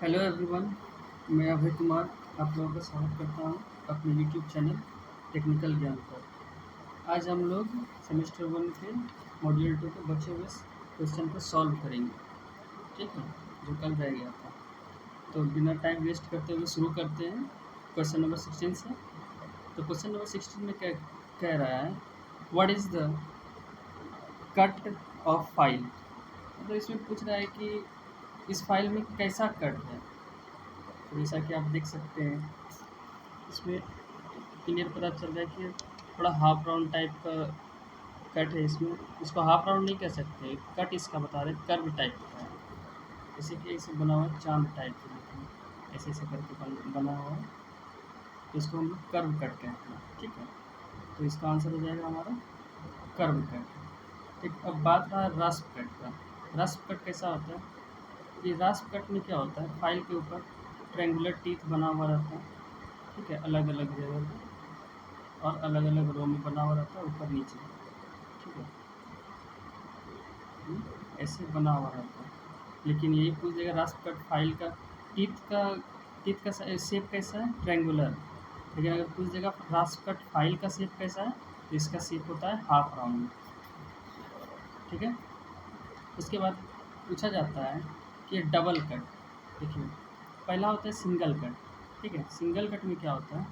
Hello everyone, मैं अभय कुमार आप लोगों का स्वागत करता हूँ अपने यूट्यूब चैनल टेक्निकल ज्ञान पर। आज हम लोग सेमेस्टर 1 के मॉड्यूल 2 के बचे हुए क्वेश्चन को सॉल्व करेंगे, ठीक है, जो कल रह गया था। तो बिना टाइम वेस्ट करते हुए शुरू करते हैं क्वेश्चन नंबर 16 से। तो क्वेश्चन नंबर 16 में क्या कह रहा है, what is the cut off file. मतलब इसमें पूछ रहा है कि इस फाइल में कैसा कट है। तो जैसा कि आप देख सकते हैं इसमें क्लियर पता चल रहा है कि थोड़ा हाफ राउंड टाइप का कट है। इसमें इसको हाफ राउंड नहीं कह सकते, कट इसका बता रहे कर्व टाइप का है। जैसे कि इसे बना हुआ है चांद टाइप का, देखिए ऐसे ऐसे करके बना हुआ है, तो इसको हम लोग कर्व कट कहते हैं, ठीक है। तो इसका आंसर हो जाएगा हमारा कर्व कट। ठीक, अब बात रहा रस्प कट का। रस्प कट कैसा होता है, ये रस्प कट में क्या होता है, फाइल के ऊपर ट्रायंगुलर टीथ बना हुआ रहता है, ठीक है, अलग अलग जगह पे और अलग अलग रो में बना हुआ रहता है, ऊपर नीचे, ठीक है। ऐसे बना हुआ रहता है। लेकिन यही पूछ देगा रास्प कट फाइल का टीथ का शेप कैसा है, ट्रायंगुलर। लेकिन अगर पूछ देगा रास्प कट फाइल का शेप कैसा है, तो इसका शेप होता है हाफ राउंड, ठीक है। उसके बाद पूछा जाता है कि डबल कट। देखिए पहला होता है सिंगल कट, ठीक है। सिंगल कट में क्या होता है,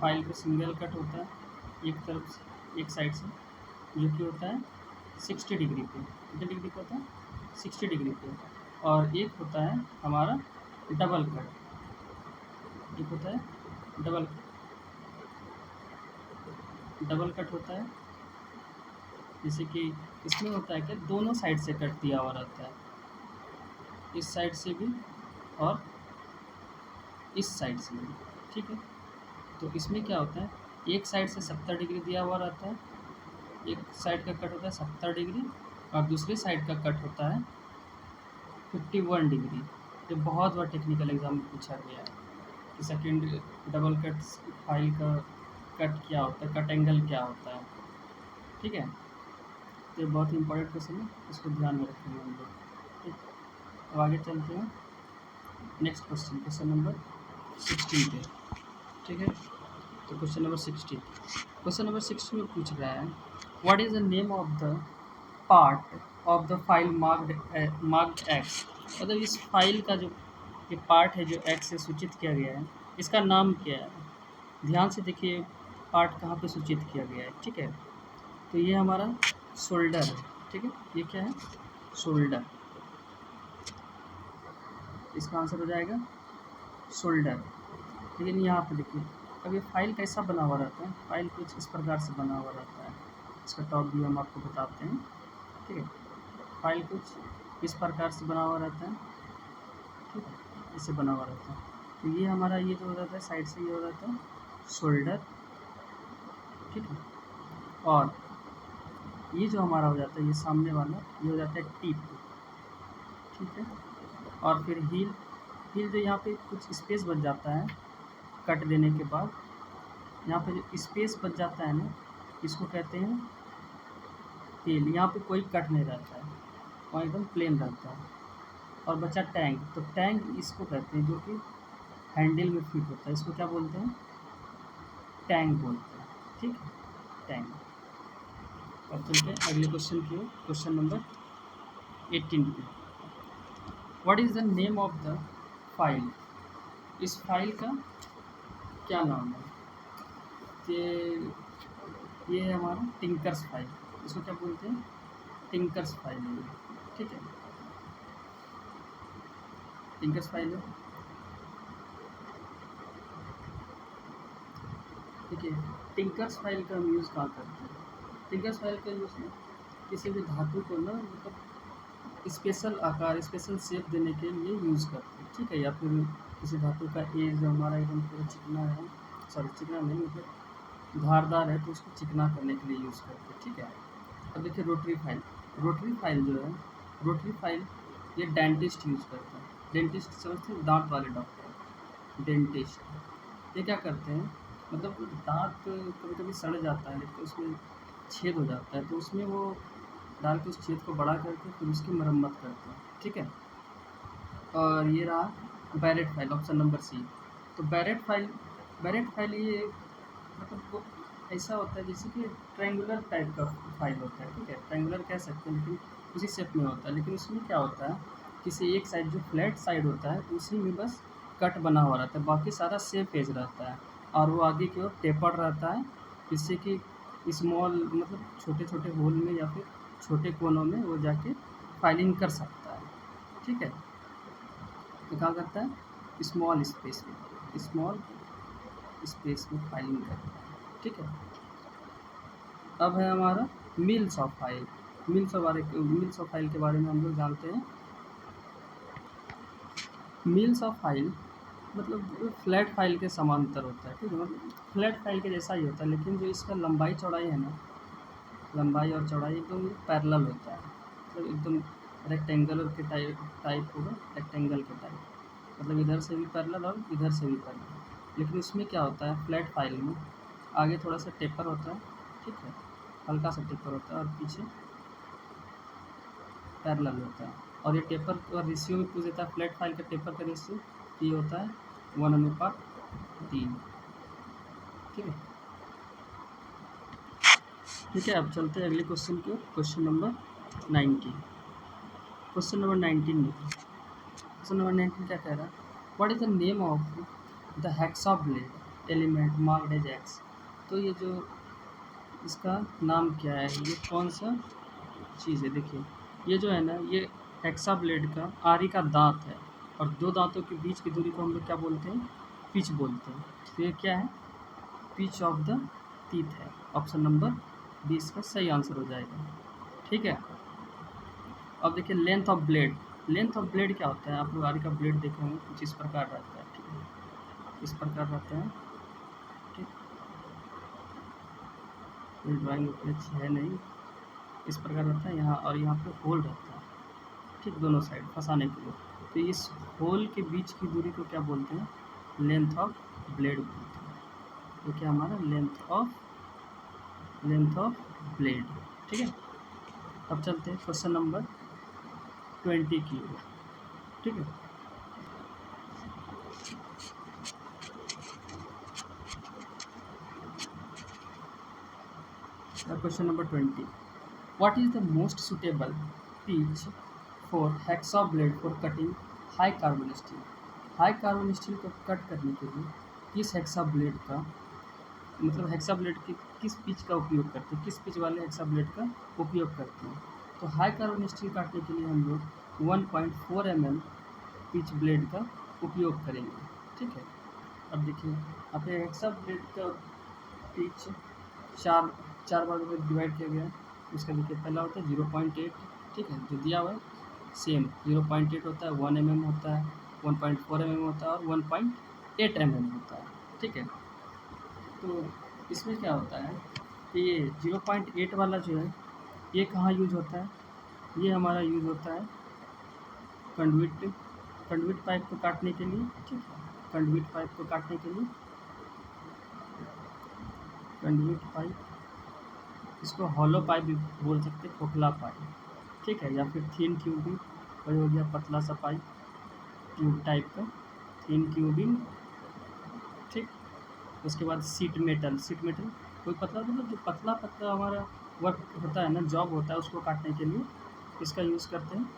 फाइल पे सिंगल कट होता है एक तरफ से, एक साइड से, जो कि होता है 60 डिग्री पे। कितने डिग्री पे होता है, 60 डिग्री पे। और एक होता है हमारा डबल कट, एक होता है डबल डबल कट होता है। जैसे कि इसमें होता है कि दोनों साइड से कट दिया हुआ रहता है, इस साइड से भी और इस साइड से भी, ठीक है। तो इसमें क्या होता है, एक साइड से 70 डिग्री दिया हुआ रहता है, एक साइड का कट होता है 70 डिग्री और दूसरी साइड का कट होता है 51 डिग्री। ये बहुत बार टेक्निकल एग्जाम में पूछा गया है कि सेकेंड डबल कट फाइल का कट क्या होता है, कट एंगल क्या होता है, ठीक है। तो ये बहुत ही इंपॉर्टेंट क्वेश्चन है, इसको ध्यान में रखेंगे हम लोग, ठीक। अब आगे चलते हैं नेक्स्ट क्वेश्चन, क्वेश्चन नंबर 16 पे, ठीक है। तो क्वेश्चन नंबर 16 में पूछ रहा है, what is the name of the part of the file marked x. मतलब इस फाइल का जो ये पार्ट है जो एक्स से सूचित किया गया है, इसका नाम क्या है। ध्यान से देखिए पार्ट कहाँ पे सूचित किया गया है, ठीक है। तो ये हमारा शोल्डर है, ठीक है। ये क्या है, शोल्डर। इसका आंसर हो जाएगा शोल्डर। लेकिन यहाँ पे देखिए अब ये फाइल कैसा बना हुआ रहता है, फाइल कुछ इस प्रकार से बना हुआ रहता है। इसका टॉप व्यू हम आपको बताते हैं, ठीक है। फाइल कुछ इस प्रकार से बना हुआ रहता है, ठीक है, इसे बना हुआ रहता है। तो ये हमारा ये जो हो जाता है साइड से ये हो जाता है शोल्डर, ठीक है। और ये जो हमारा हो जाता है ये सामने वाला ये हो जाता है टिप, ठीक है। और फिर हील जो यहाँ पे कुछ स्पेस बच जाता है कट देने के बाद, यहाँ पे जो स्पेस बच जाता है ना, इसको कहते हैं हील। यहाँ पे कोई कट नहीं रहता है, वहाँ एकदम प्लेन रहता है। और बचा टैंक, तो टैंक इसको कहते हैं जो कि हैंडल में फिट होता है, इसको क्या बोलते हैं, टैंक बोलते हैं, ठीक है, टैंक। अब चलते हैं अगले क्वेश्चन की ओर, क्वेश्चन नंबर 18 पे। What is the name of the file. इस फाइल का क्या नाम है, ये है हमारा टिंकर्स फाइल। इसको क्या बोलते हैं, टिंकर्स फाइल है ये, ठीक है, टिंकर्स फाइल है, ठीक है। टिंकर्स फाइल का हम यूज़ कहाँ करते हैं, टिंकर्स फाइल का यूज़ किसी भी धातु को ना मतलब स्पेशल आकार स्पेशल शेप देने के लिए यूज़ करते हैं, ठीक है। या फिर किसी धातु का एज हमारा एकदम पूरा चिकना है, सॉरी चिकना नहीं मतलब धारदार है, तो उसको चिकना करने के लिए यूज़ करते हैं, ठीक है। अब देखिए रोटरी फाइल जो है, रोटरी फाइल ये डेंटिस्ट यूज़ करता है। डेंटिस्ट समझते हैं, दांत वाले डॉक्टर, डेंटिस्ट। ये क्या करते हैं, मतलब दांत कभी कभी सड़ जाता है तो उसमें छेद हो जाता है, तो उसमें वो डाल के उस छेद को बड़ा करके फिर उसकी मरम्मत करते हैं, ठीक है। और ये रहा barrette file, option number C. तो बैरेट फाइल ये मतलब वो ऐसा होता है जैसे कि ट्रायंगुलर टाइप का फाइल होता है, ठीक है, ट्रायंगुलर कह सकते हैं लेकिन उसी शेप में होता है। लेकिन उसमें क्या होता है, किसी एक साइड जो फ्लैट साइड होता है उसी में बस कट बना हुआ रहता है, बाकी सारा सेम पेज रहता है और वो आगे की ओर टेपर रहता है, जिससे कि स्मॉल मतलब छोटे छोटे होल में या फिर छोटे कोनों में वो जाके फाइलिंग कर सकता है, ठीक है। तो क्या करता है, स्मॉल स्पेस में फाइलिंग करता है, ठीक है। अब है हमारा mills of file. Mills of file के बारे में हम लोग जानते हैं। मिल्स ऑफ फाइल मतलब फ्लैट फाइल के समांतर होता है, ठीक है, मतलब फ्लैट फाइल के जैसा ही होता है, लेकिन जो इसका लंबाई चौड़ाई है ना, लंबाई और चौड़ाई एकदम पैरेलल होता है, मतलब एकदम रेक्टेंगल के टाइप होगा, रेक्टेंगल के टाइप, मतलब इधर से भी पैरेलल और इधर से भी पैरेलल। लेकिन इसमें क्या होता है, फ्लैट फाइल में आगे थोड़ा सा टेपर होता है, ठीक है, हल्का सा टेपर होता है और पीछे पैरेलल होता है। और ये टेपर का रेशियो भी पूछ देता है, फ्लैट फाइल का टेपर का रेशियो ये होता है 1:3, ठीक है। ठीक है, अब चलते हैं अगले क्वेश्चन की ओर। Question number 19। क्वेश्चन नंबर 19 में क्वेश्चन नंबर 19 क्या कह रहा है, what is the name of the hexa blade element marked as X. तो ये जो इसका नाम क्या है, ये कौन सा चीज़ है, देखिए ये जो है ना, ये हेक्सा ब्लेड का आरी का दांत है और दो दांतों के बीच की दूरी को हम लोग क्या बोलते हैं, पिच बोलते हैं। तो ये क्या है, पिच ऑफ द टीथ है। ऑप्शन नंबर 20 का सही आंसर हो जाएगा, ठीक है। अब देखिए length of blade. Length of blade क्या होता है, आप लोग आरी का ब्लेड देखे होंगे, कुछ इस प्रकार रहता है, ठीक है, इस प्रकार रहता है, ठीक। ये ड्राइंग उतनी अच्छी है नहीं, इस प्रकार रहता है यहाँ, और यहाँ पे होल रहता है, ठीक, दोनों साइड फंसाने के लिए। तो इस होल के बीच की दूरी को क्या बोलते हैं, लेंथ ऑफ ब्लेड बोलते हैं। तो क्या हमारा लेंथ ऑफ ब्लेड, ठीक है। अब चलते हैं क्वेश्चन नंबर 20 की ओर, ठीक है। Question number 20, what is the most suitable pitch for hacksaw blade for cutting high carbon steel. High carbon steel को कट करने के लिए किस हेक्सा ब्लेड का मतलब हेक्सा ब्लेड की किस पिच का उपयोग करते हैं, किस पिच वाले हेक्सा ब्लेड का उपयोग करते हैं। तो हाई कार्बन स्टील काटने के लिए हम लोग 1.4 mm पिच ब्लेड का उपयोग करेंगे, ठीक है। अब देखिए यहाँ पे हेक्सा ब्लेड का पिच चार चार भागों में डिवाइड किया गया है। उसका देखिए पहला होता है 0.8, ठीक है, जो दिया हुआ है सेम 0.8 होता है, 1 mm होता है, 1.4 mm होता है और 1.8 mm होता है, ठीक है। तो इसमें क्या होता है कि ये 0.8 वाला जो है ये कहाँ यूज होता है, ये हमारा यूज होता है कंडुइट कंडुइट पाइप को काटने के लिए, ठीक है, कंडुइट पाइप को काटने के लिए, कंडुइट पाइप, इसको हॉलो पाइप भी बोल सकते हैं, खोखला पाइप, ठीक है, या फिर थीन ट्यूबिंग, वही हो गया पतला सा पाइप, ट्यूब टाइप का थीन ट्यूबिंग, ठीक। उसके बाद सीट मेटल कोई पतला मतलब जो पतला पतला हमारा वर्क होता है ना, जॉब होता है, उसको काटने के लिए इसका यूज़ करते हैं।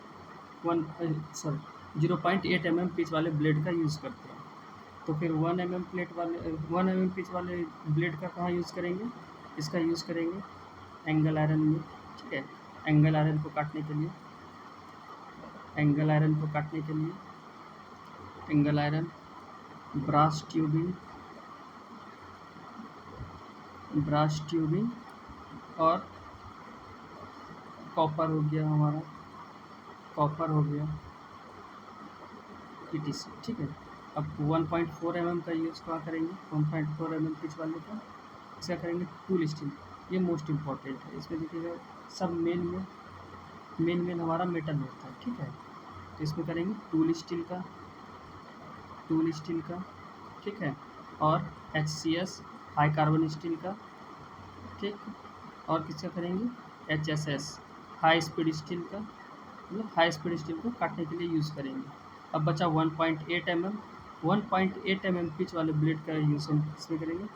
0.8 mm पिच वाले ब्लेड का यूज़ करते हैं। तो फिर 1 mm पिच वाले ब्लेड का कहाँ यूज़ करेंगे, इसका यूज़ करेंगे एंगल आयरन में, ठीक है। एंगल आयरन को काटने के लिए एंगल आयरन, ब्रास ट्यूबिंग और कॉपर हो गया हमारा, कॉपर हो गया ETC, ठीक है। अब 1.4 mm का यूज़ कहाँ करेंगे, 1.4 mm पिच वाले का इसका करेंगे टूल स्टील। ये मोस्ट इम्पॉर्टेंट है, इसमें देखिएगा सब मेन हमारा मेटल होता है, ठीक है। तो इसमें करेंगे टूल स्टील का, ठीक है, और HCS हाई कार्बन स्टील का, ठीक। और किसका करेंगे, HSS हाई स्पीड स्टील का, मतलब हाई स्पीड स्टील को काटने के लिए यूज़ करेंगे। अब बचा 1.8 mm। 1.8 mm पिच वाले ब्लेड का यूज़ हम इसमें करेंगे।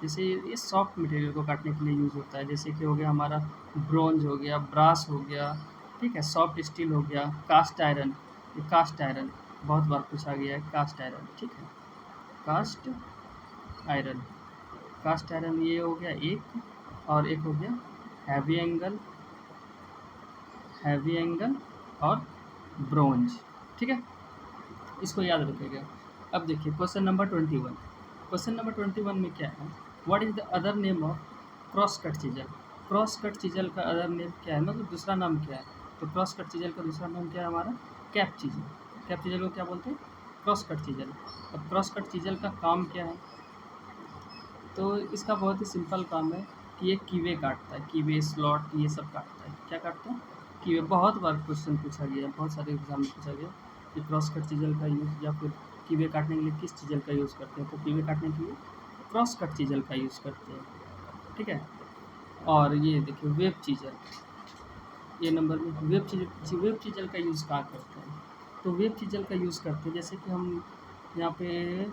जैसे ये सॉफ्ट मटेरियल को काटने के लिए यूज़ होता है, जैसे कि हो गया हमारा ब्रोंज हो गया, ब्रास हो गया, ठीक है, सॉफ्ट स्टील हो गया, कास्ट आयरन। ये कास्ट आयरन बहुत बार पूछा गया है, कास्ट आयरन, ठीक है, कास्ट आयरन। कास्ट आयरन ये हो गया एक, और एक हो गया हैवी एंगल, हैवी एंगल और ब्रोंज, ठीक है, इसको याद रखिएगा। अब देखिए क्वेश्चन नंबर 21। क्वेश्चन नंबर 21 में क्या है, what is the other name of cross cut chisel. Cross cut chisel का अदर नेम क्या है, मतलब दूसरा नाम क्या है। तो क्रॉस कट चीजल का दूसरा नाम क्या है हमारा, कैप चीजल। कैप चीजल को क्या बोलते हैं, क्रॉस कट चीजल। अब क्रॉस कट चीजल का काम क्या है, तो इसका बहुत ही सिंपल काम है कि ये कीवे काटता है, कीवे स्लॉट ये सब काटता है। क्या काटता है, कीवे। बहुत बार क्वेश्चन पूछा गया है, बहुत सारे एग्जाम में पूछा गया कि क्रॉस कट चीजल का यूज़ या फिर कीवे काटने के लिए किस चीजल का यूज़ करते हैं। तो कीवे काटने के लिए क्रॉस कट चीजल का यूज़ करते हैं, ठीक है। और ये देखिए वेब चीजल, ये नंबर में वेब चीजल का यूज़ कहाँ करते हैं। तो वेब चीजल का यूज़ करते हैं, जैसे कि हम यहाँ पे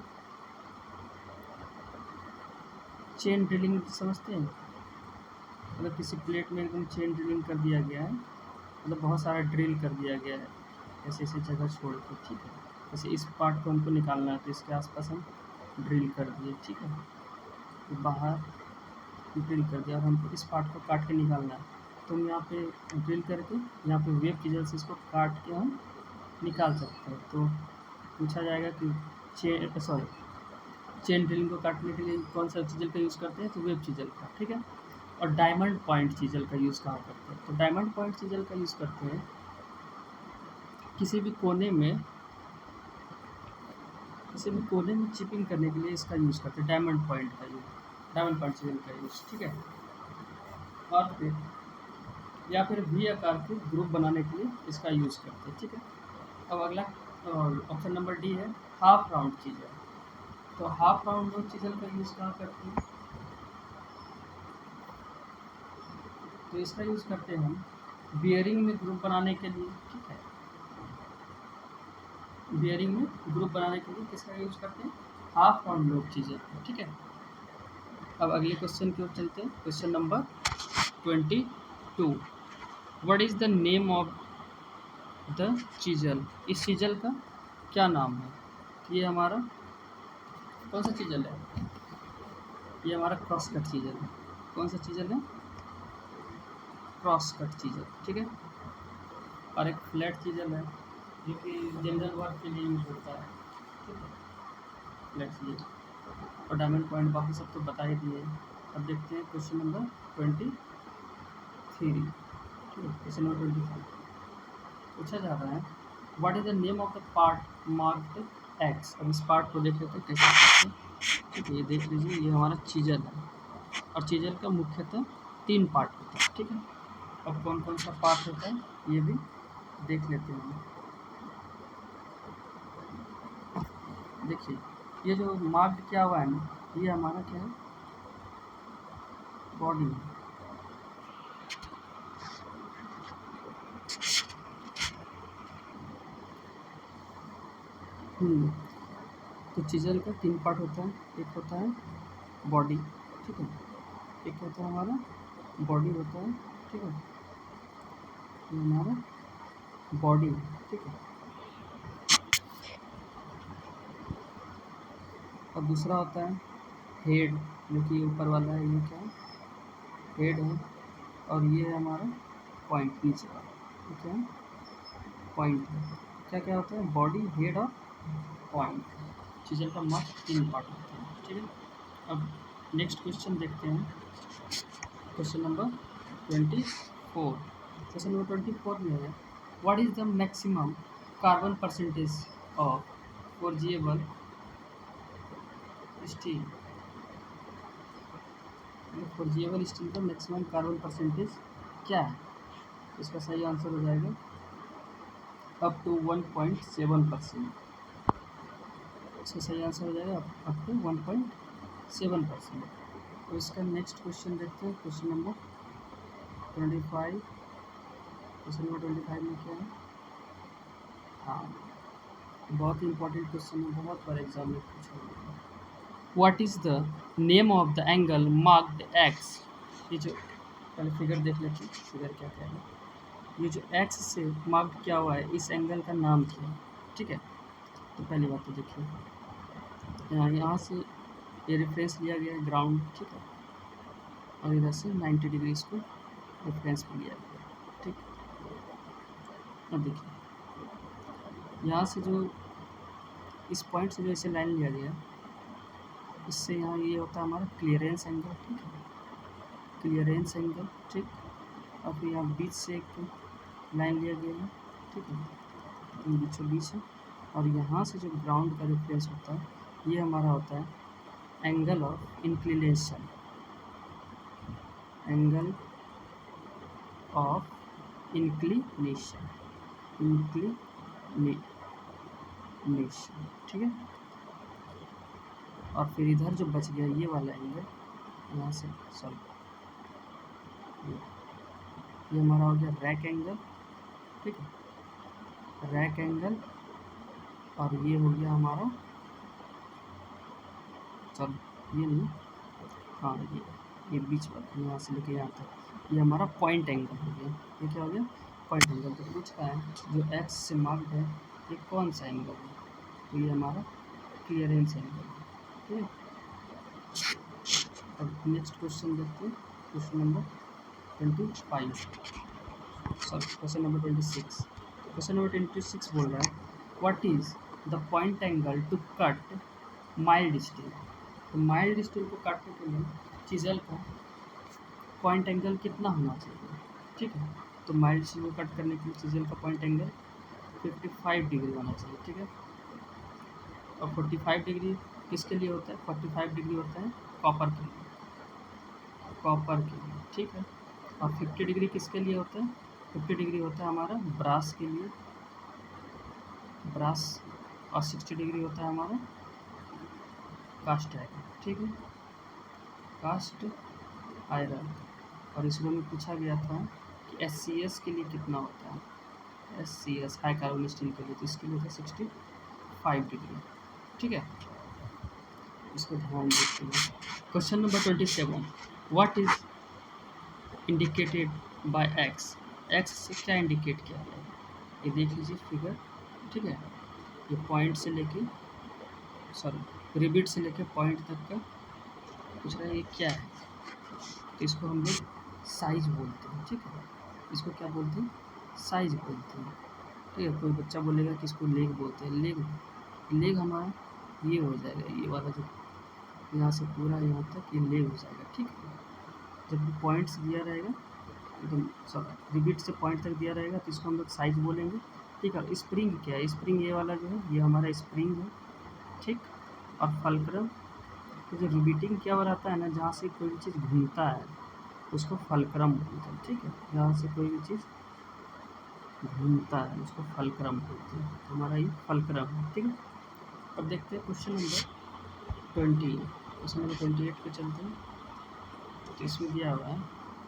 चेन ड्रिलिंग समझते हैं। मतलब किसी प्लेट में एकदम चेन ड्रिलिंग कर दिया गया है, मतलब बहुत सारा ड्रिल कर दिया गया है ऐसे ऐसे जगह छोड़ के, ठीक है। जैसे इस पार्ट को हमको निकालना है तो इसके आसपास हम ड्रिल कर दिए, ठीक है, तो बाहर ड्रिल कर दिया और हमको इस पार्ट को काट के निकालना है, तो हम यहाँ पे ड्रिल करके यहाँ पे वेब चीजल से इसको काट के हम निकाल सकते हैं। तो पूछा जाएगा कि चेन ड्रिलिंग को काटने के लिए कौन सा चीजल का यूज़ करते हैं, तो वेब चीजल का, ठीक है। और डायमंड पॉइंट चीजल का यूज़ कहाँ करते हैं, तो डायमंड पॉइंट चीजल का यूज़ करते हैं किसी भी कोने में चिपिंग करने के लिए इसका यूज़ करते हैं, डायमंड पॉइंट का यूज़, डायमंड पॉइंट चीजल का यूज़, ठीक है। और फिर या फिर वी आकार के ग्रुप बनाने के लिए इसका यूज़ करते हैं, ठीक है। अब अगला ऑप्शन नंबर डी है हाफ राउंड चीजल। तो हाफ राउंड चीजल का यूज़ कहाँ करते हैं, तो इसका यूज़ करते हैं हम बियरिंग में ग्रुप बनाने के लिए, ठीक है। बियरिंग में ग्रुप बनाने के लिए किसका यूज़ करते हैं, हाफ राउंड लोब चीजल, ठीक है। अब अगले क्वेश्चन की ओर चलते हैं। Question number 22, what is the name of the chisel. इस चीजल का क्या नाम है। ये हमारा कौन सा चीजल है, ये हमारा क्रॉस कट चीजल है। कौन सा चीजल है, क्रॉस कट चीजल, ठीक है। और एक फ्लैट चीजल है जो कि जनरल वर्क के लिए यूज होता है, ठीक है, फ्लैट चीजल। और डायमंड पॉइंट बाकी सब तो बता ही दिए। अब देखते हैं क्वेश्चन नंबर 23, ठीक है। क्वेश्चन नंबर 23 पूछा जा रहा है what is the name of the part marked x. अब इस पार्ट को देख लेते हैं कैसे करते हैं, ठीक है। ये देख लीजिए, ये हमारा चीजल है और चीजल का मुख्यतः 3 पार्ट होता है, ठीक है। अब कौन कौन सा पार्ट होता है ये भी देख लेते हैं। देखिए ये जो मार्क्ड क्या हुआ है ना, ये हमारा क्या है, बॉडी है, तो चीजल का 3 पार्ट होता है। एक होता है बॉडी, ठीक है, एक होता है हमारा बॉडी होता है, ठीक है, ये हमारा बॉडी है, ठीक है। और दूसरा होता है हेड, जो कि ऊपर वाला है, ये क्या है, हेड है। और ये है हमारा पॉइंट नीचे वाला, ठीक है, पॉइंट है। क्या क्या होता है, बॉडी, हेड और पॉइंट। चीजल का मात्र 3 पार्ट होता है, ठीक है। अब नेक्स्ट क्वेश्चन देखते हैं। Question number 24। क्वेश्चन नंबर 24 में है what is the maximum carbon percentage of forgeable steel. Forgeable steel का मैक्सिमम कार्बन परसेंटेज क्या है। इसका सही आंसर हो जाएगा अप टू 1.7%। इसका सही आंसर हो जाएगा अप टू 1.7%। तो इसका नेक्स्ट क्वेश्चन देखते हैं। Question number 25। क्वेश्चन नंबर 25 में क्या है, हाँ बहुत ही इंपॉर्टेंट क्वेश्चन है, बहुत बार एग्जाम में पूछा गया है। What is the name of the angle marked x? ये जो पहले फिगर देख लेते हैं, फिगर क्या कह रहा है। ये जो एक्स से मार्क्ड क्या हुआ है, इस एंगल का नाम क्या है? ठीक है, तो पहली बात तो देखिए, यहाँ से ये रेफरेंस लिया गया है ग्राउंड, ठीक है, और इधर से 90 डिग्री इसको रेफरेंस पे लिया गया है, ठीक। अब देखिए, यहाँ से जो इस पॉइंट से जो इसे लाइन लिया गया है, इससे यहाँ ये होता है हमारा क्लियरेंस एंगल, ठीक है, क्लियरेंस एंगल, ठीक। और फिर यहाँ बीच से एक लाइन लिया गया है, ठीक है, इन बीचों बीच है, और यहाँ से जो ग्राउंड का रेफरेंस होता है, ये हमारा होता है angle of inclination, angle of inclination, inclination, ठीक है। और फिर इधर जो बच गया ये वाला एंगल, यहाँ से सॉरी, ये हमारा हो गया रैक एंगल, ठीक है, रैक एंगल, और ये हो गया हमारा, चलो ये नहीं, हाँ ये बीच वाला, यहाँ से लेके यहाँ तक, ये हमारा पॉइंट एंगल हो गया। ये क्या हो गया? Point angle. तो पूछ रहा है जो एक्स से मार्क्ड है ये कौन सा एंगल है? तो ये हमारा क्लियरेंस एंगल है, ठीक है। अब नेक्स्ट क्वेश्चन देखते हैं, question number 25, sorry question number 26। Question number 26 बोल रहा है what is the point angle to cut mild steel? तो माइल्ड स्टील को काटने के लिए चिजल का पॉइंट एंगल कितना होना चाहिए? ठीक है, तो माइल्ड स्टील को कट करने के लिए चिजल का पॉइंट एंगल 55 डिग्री होना चाहिए, ठीक है। और 45 डिग्री किसके लिए होता है? 45 डिग्री होता है कॉपर के लिए, कॉपर के लिए, ठीक है। और 50 डिग्री किसके लिए होता है? 50 डिग्री होता है हमारा ब्रास के लिए, ब्रास। और 60 डिग्री होता है हमारा कास्ट आयरन, ठीक है, कास्ट आयरन। और इसमें में पूछा गया था कि SCS के लिए कितना होता है? SCS हाई कार्बन स्टील के लिए, तो इसके लिए होता है 65 डिग्री, ठीक है। इसको ध्यान देखते हैं। Question number 27 what is indicated by x? X से क्या इंडिकेट किया गया है? ये देख लीजिए फिगर, ठीक है। ये पॉइंट से लेके, सॉरी रिबिट से लेके पॉइंट तक का पूछ रहा है, ये क्या है? तो इसको हम लोग साइज बोलते हैं, ठीक है। इसको क्या बोलते हैं? साइज बोलते हैं, ठीक है। कोई बच्चा बोलेगा कि इसको लेग बोलते हैं, लेग, लेग हमारा ये हो जाएगा, ये वाला जो यहाँ से पूरा यहाँ तक ये लेग हो जाएगा, ठीक है। जब भी पॉइंट्स दिया रहेगा, एकदम सॉरी रिबिट से पॉइंट तक दिया रहेगा, तो इसको हम लोग साइज बोलेंगे, ठीक है। स्प्रिंग क्या है? स्प्रिंग ये वाला जो है ये हमारा स्प्रिंग है, ठीक। और फल्क्रम, तो जो रिबिटिंग क्या रहता है ना, जहाँ से कोई भी चीज़ घूमता है उसको फल्क्रम बोलते हैं, ठीक है। जहाँ से कोई भी चीज़ घूमता है उसको फल्क्रम बोलते हैं, तो हमारा ये फल्क्रम है, ठीक है। अब देखते हैं क्वेश्चन नंबर 20, क्वेश्चन नंबर 28 पे चलते हैं। तो इसमें दिया हुआ है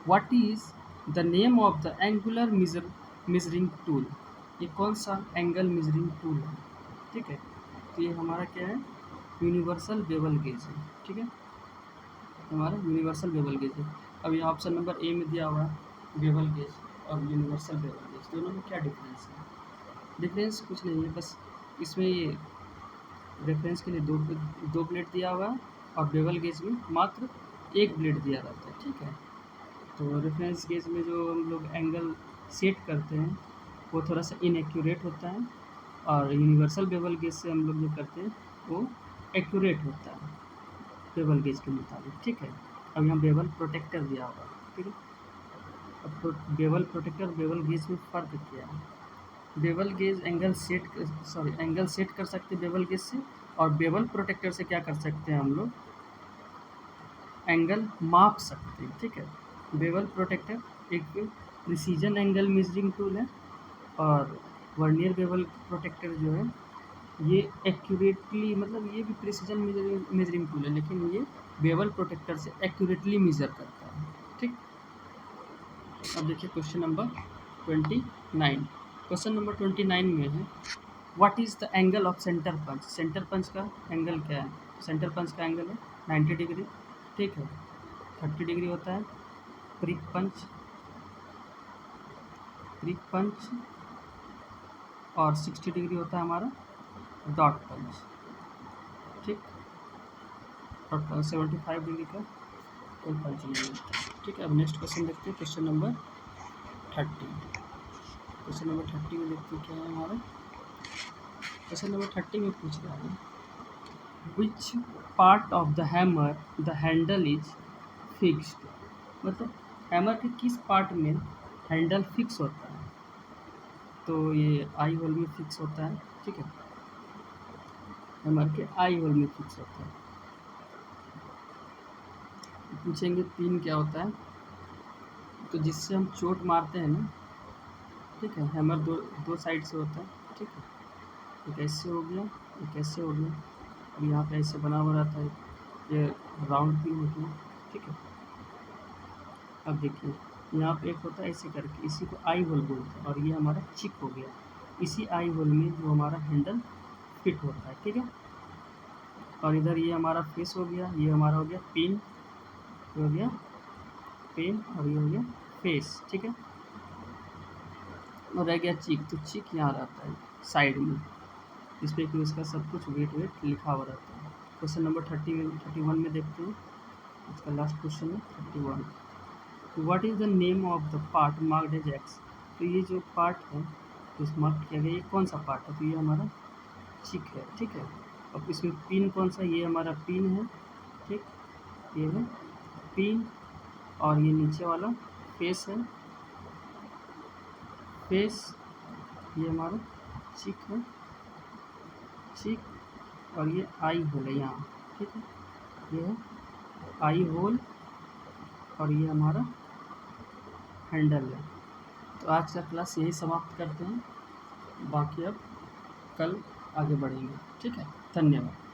what is the name of the angular measuring tool? ये कौन सा एंगल मेजरिंग टूल है? ठीक है, तो ये हमारा क्या है? यूनिवर्सल बेवल गेज है, ठीक है, हमारा यूनिवर्सल बेवल गेज है। अब ये ऑप्शन नंबर ए में दिया हुआ है बेवल गेज और यूनिवर्सल बेवल गेज, दोनों में क्या डिफरेंस है? डिफरेंस कुछ नहीं है, बस इसमें ये रेफरेंस के लिए दो ब्लेड दिया हुआ है और बेवल गेज में मात्र एक ब्लेड दिया रहता है, ठीक है। तो रेफरेंस गेज में जो हम लोग एंगल सेट करते हैं वो थोड़ा सा इनएक्यूरेट होता है, और यूनिवर्सल बेवल गेज से हम लोग जो करते हैं वो एक्यूरेट होता है बेवल गेज के मुताबिक, ठीक है। अब यहाँ बेवल प्रोटेक्टर दिया हुआ है, ठीक है। अब बेवल प्रोटेक्टर बेवल गेज में फ़र्क क्या है? बेवल गेज एंगल सेट कर सकते हैं बेवल गेज से, और बेवल प्रोटेक्टर से क्या कर सकते हैं हम लोग? एंगल माप सकते हैं, ठीक है। बेवल प्रोटेक्टर एक प्रिसीजन एंगल मेजरिंग टूल है, और वर्नियर बेवल प्रोटेक्टर जो है ये एक्यूरेटली, मतलब ये भी प्रिसीजन मेजरिंग टूल है, लेकिन ये बेवल प्रोटेक्टर से एक्यूरेटली मेजर करता है, ठीक। अब देखिए क्वेश्चन नंबर 29। क्वेश्चन नंबर 29 में है what is the angle of centre punch, centre punch का एंगल क्या है, सेंटर पंच का एंगल है 90 डिग्री, ठीक है। 30 डिग्री होता है प्रिक पंच, प्रिक पंच, और 60 डिग्री होता है हमारा डॉट पंच, ठीक। डॉट पंच 75 डिग्री का कोई पंच नहीं होता, ठीक है। अब नेक्स्ट क्वेश्चन देखते हैं, क्वेश्चन नंबर 30। क्वेश्चन नंबर 30 में देखते हैं क्या है हमारा। क्वेश्चन नंबर 30 में पूछ रहा है which part of the hammer the handle is fixed, मतलब हैमर के किस पार्ट में हैंडल फिक्स होता है। तो ये आई होल में फिक्स होता है, ठीक है। हैमर के आई होल में फिक्स होता है। पूछेंगे पिन क्या होता है, तो जिससे हम चोट मारते हैं ना, ठीक है। हैमर दो साइड से होता है, ठीक है। एक ऐसे हो गया, एक ऐसे हो गया, और यहाँ पे ऐसे बना हुआ रहता है, ये राउंड पिन होती है, ठीक है। अब देखिए यहाँ पे एक होता है ऐसे करके, इसी को आई होल बोलते हैं, और ये हमारा चिक हो गया। इसी आई होल में जो हमारा हैंडल फिट होता है, ठीक है। और इधर ये हमारा फेस हो गया, ये हमारा हो गया पिन, ये हो गया पिन, और ये हो गया फेस, ठीक है। और रह गया चिक, तो चिक यहाँ रहता है साइड में, इस पर कि उसका सब कुछ वेट लिखा हुआ रहता है। क्वेश्चन नंबर 31 में देखते हैं, इसका लास्ट क्वेश्चन है 31। What is the name of the part marked as X, तो ये जो पार्ट है इस मार्क किया गया, ये कौन सा पार्ट है, तो ये हमारा चिक है, ठीक है। अब इसमें पिन कौन सा, ये हमारा पिन है, ठीक, ये है पिन, और ये नीचे वाला फेस है, फेस, ये हमारा चिक है, चिक, और ये आई होल है यहाँ, ठीक है। ये है आई होल, और ये हमारा हैंडल है। तो आज का क्लास यही समाप्त करते हैं, बाकी अब कल आगे बढ़ेंगे, ठीक है। धन्यवाद।